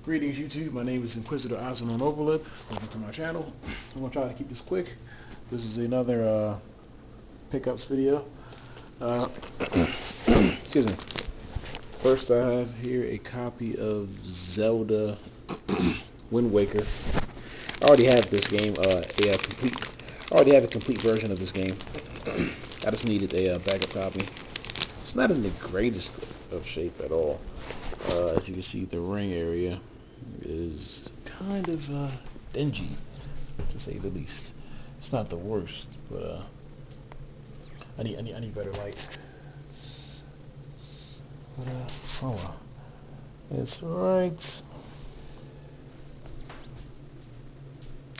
Greetings YouTube, my name is Inquisitor Ozzy on Overlord. Welcome to my channel. I'm going to try to keep this quick. This is another pickups video. Excuse me. First I have here a copy of Zelda Wind Waker. I already have this game, I already have a complete version of this game. I just needed a backup copy. It's not in the greatest of shape at all. As you can see, the ring area is kind of dingy, to say the least. It's not the worst, but I need better light. But oh well, it's right.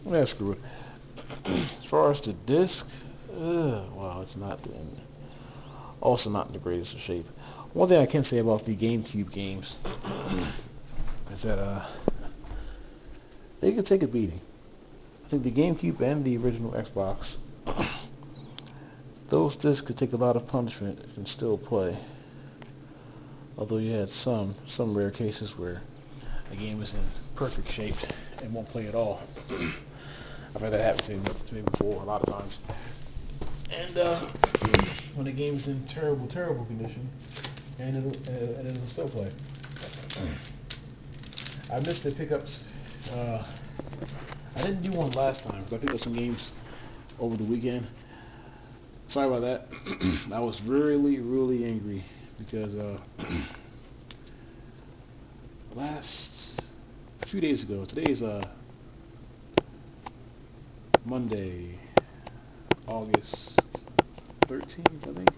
Yeah, screw it. As far as the disc, wow, it's not also not in the greatest of shape. One thing I can say about the GameCube games is that they could take a beating. I think the GameCube and the original Xbox, those discs could take a lot of punishment and still play. Although you had some rare cases where a game is in perfect shape and won't play at all. I've had that happen to me before a lot of times. And when a game is in terrible condition, and it'll still play. I missed the pickups. I didn't do one last time because I picked up some games over the weekend. Sorry about that. I was really angry because a few days ago. Today is Monday, August 13th, I think.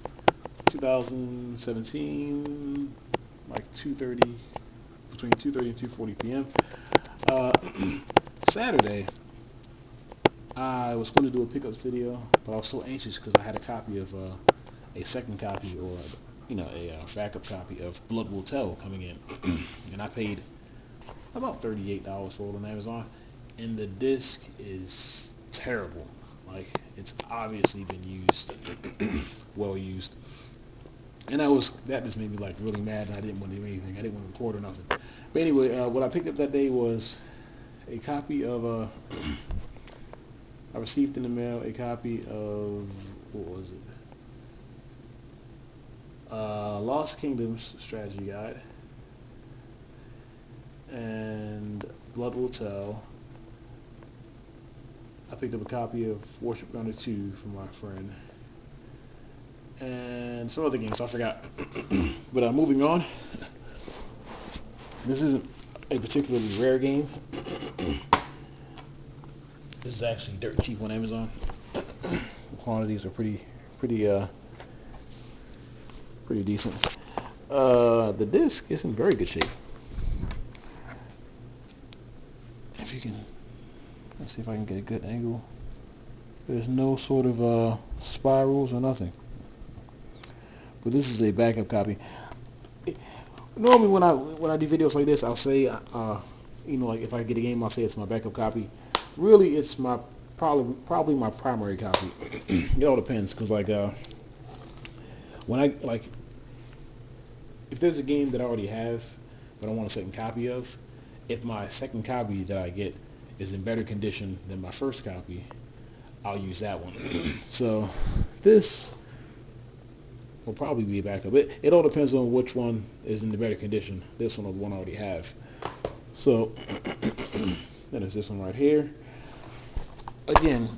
2017, like 2:30, between 2:30 and 2:40 p.m. Saturday, I was going to do a pickups video, but I was so anxious because I had a copy of a second copy, or a backup copy of Blood Will Tell coming in, and I paid about $38 for it on Amazon, and the disc is terrible. Like, it's obviously been used, well used. And that just made me like really mad, and I didn't want to do anything. I didn't want to record or nothing. But anyway, what I picked up that day was a copy of I received in the mail a copy of, what was it? Lost Kingdoms Strategy Guide and Blood Will Tell. I picked up a copy of Worship Grounded 2 from my friend, and some other games I forgot. But moving on, this isn't a particularly rare game. This is actually dirt cheap on Amazon. The quantities are pretty decent. The disc is in very good shape. If you can, let's see if I can get a good angle. There's no sort of spirals or nothing. But this is a backup copy. Normally when I do videos like this, I'll say, like if I get a game, I'll say it's my backup copy. Really, it's my probably my primary copy. It all depends, because when if there's a game that I already have but I want a second copy of, if my second copy that I get is in better condition than my first copy, I'll use that one. So this will probably be a backup. It all depends on which one is in the better condition, this one or the one I already have. So then there's this one right here. Again,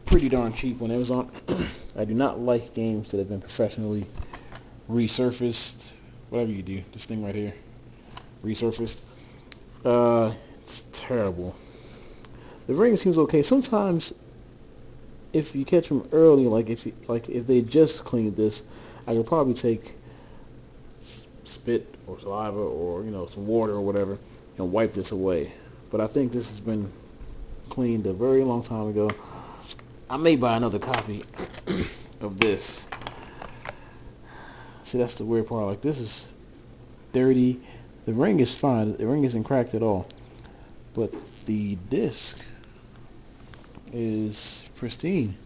pretty darn cheap on Amazon. I do not like games that have been professionally resurfaced. Whatever you do, this thing right here, resurfaced. It's terrible. The ring seems okay. Sometimes, if you catch them early, if they just cleaned this, I could probably take spit or saliva or some water or whatever and wipe this away. But I think this has been cleaned a very long time ago. I may buy another copy of this. See, that's the weird part. Like, this is dirty. The ring is fine. The ring isn't cracked at all. But the disc is pristine.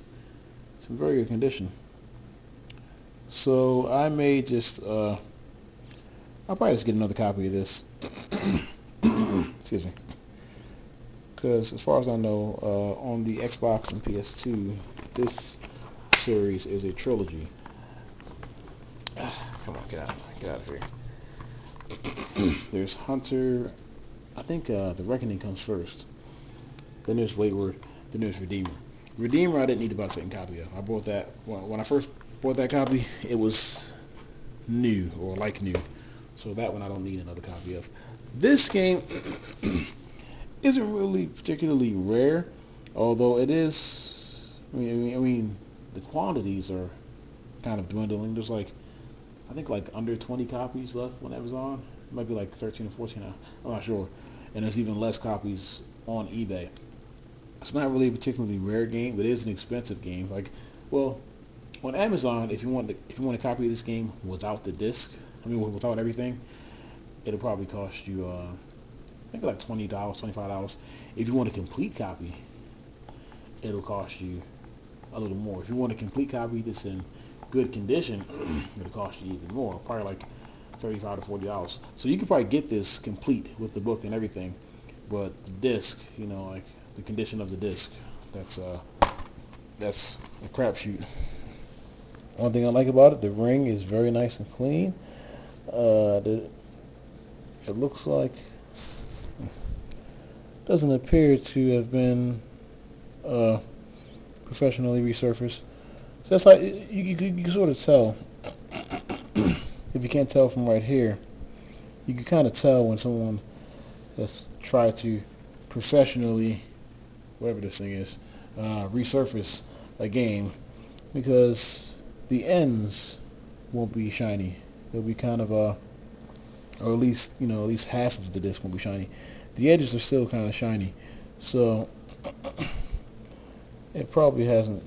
It's in very good condition. So I may just I'll probably just get another copy of this. excuse me. Because as far as I know, on the Xbox and PS2, this series is a trilogy. Come on, get out of here. There's Hunter. I think the Reckoning comes first. Then there's Wayward. Then there's Redeemer. Redeemer I didn't need to buy a second copy of. I bought that when I first bought that copy. It was new or like new, so that one I don't need another copy of. This game isn't really particularly rare, although it is. I mean, the quantities are kind of dwindling. There's like, I think like under 20 copies left on Amazon. It might be like 13 or 14 now. I'm not sure. And there's even less copies on eBay. It's not really a particularly rare game, but it is an expensive game. Like, well, on Amazon, if you want a copy of this game without the disc, I mean without everything, it'll probably cost you I think like $20, $25. If you want a complete copy, it'll cost you a little more. If you want a complete copy that's in good condition, it'll cost you even more, probably like $35 to $40. So you can probably get this complete with the book and everything, but the disc, you know, like the condition of the disc, that's a crapshoot. One thing I like about it, the ring is very nice and clean. It looks like, doesn't appear to have been professionally resurfaced. So that's like, you can sort of tell. If you can't tell from right here, you can kind of tell when someone has tried to professionally, whatever this thing is, resurface a game, because the ends won't be shiny. They'll be kind of or at least half of the disc won't be shiny. The edges are still kind of shiny, so it probably hasn't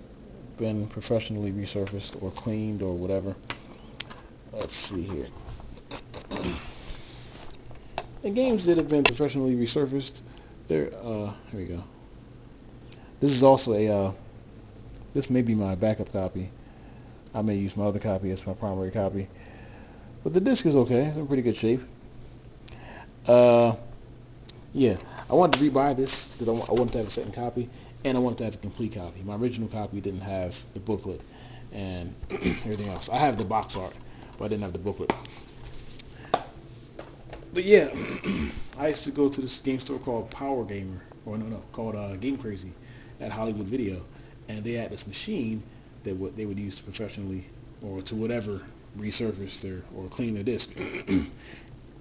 been professionally resurfaced or cleaned or whatever. Let's see here. The games that have been professionally resurfaced, here we go. This is also this may be my backup copy. I may use my other copy as my primary copy. But the disc is okay. It's in pretty good shape. Yeah, I wanted to rebuy this because I wanted to have a second copy, and I wanted to have a complete copy. My original copy didn't have the booklet and everything else. I have the box art, but I didn't have the booklet. But yeah, I used to go to this game store called Power Gamer, called Game Crazy at Hollywood Video, and they had this machine that they would use to professionally or to whatever resurface or clean their disc.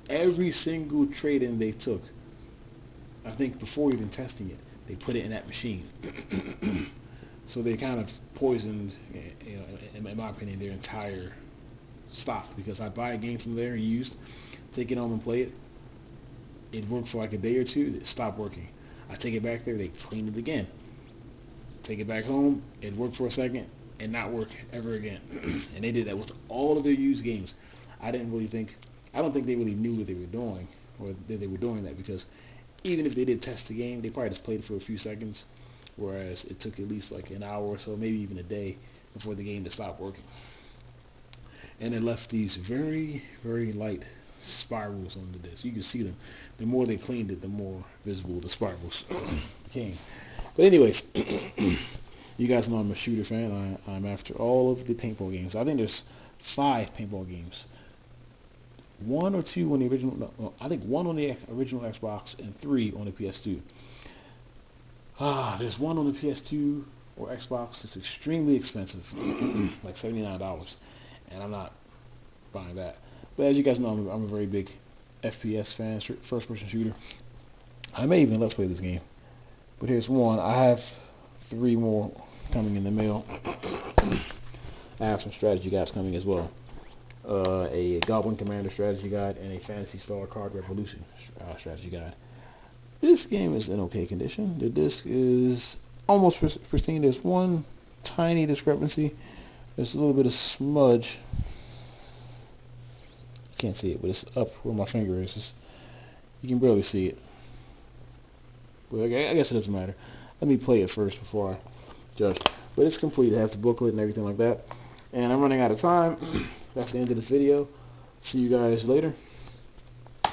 Every single trade-in they took, I think before even testing it, they put it in that machine. So they kind of poisoned, in my opinion, their entire stock, because I buy a game from there used, take it home and play it. It worked for like a day or two, it stopped working. I take it back there, they clean it again. Take it back home, it worked for a second, and not work ever again. And they did that with all of their used games. I don't think they really knew what they were doing, or that they were doing that, because even if they did test the game, they probably just played it for a few seconds, whereas it took at least like an hour or so, maybe even a day, before the game to stop working. And it left these very, very light spirals on the disc. You can see them. The more they cleaned it, the more visible the spirals became. But anyways, you guys know I'm a shooter fan. I'm after all of the paintball games. I think there's 5 paintball games. 1 or 2 on the original, no, I think 1 on the original Xbox and 3 on the PS2. There's 1 on the PS2 or Xbox that's extremely expensive, like $79, and I'm not buying that. But as you guys know, I'm a very big FPS fan, first-person shooter. I may even let's play this game. But here's 1. I have 3 more coming in the mail. I have some strategy guides coming as well. A Goblin Commander strategy guide and a Phantasy Star Card Revolution strategy guide. This game is in okay condition. The disc is almost pristine. There's one tiny discrepancy. There's a little bit of smudge. Can't see it, but it's up where my finger is. You can barely see it. But I guess it doesn't matter. Let me play it first before I judge. But it's complete. It has the booklet and everything like that. And I'm running out of time. That's the end of this video. See you guys later.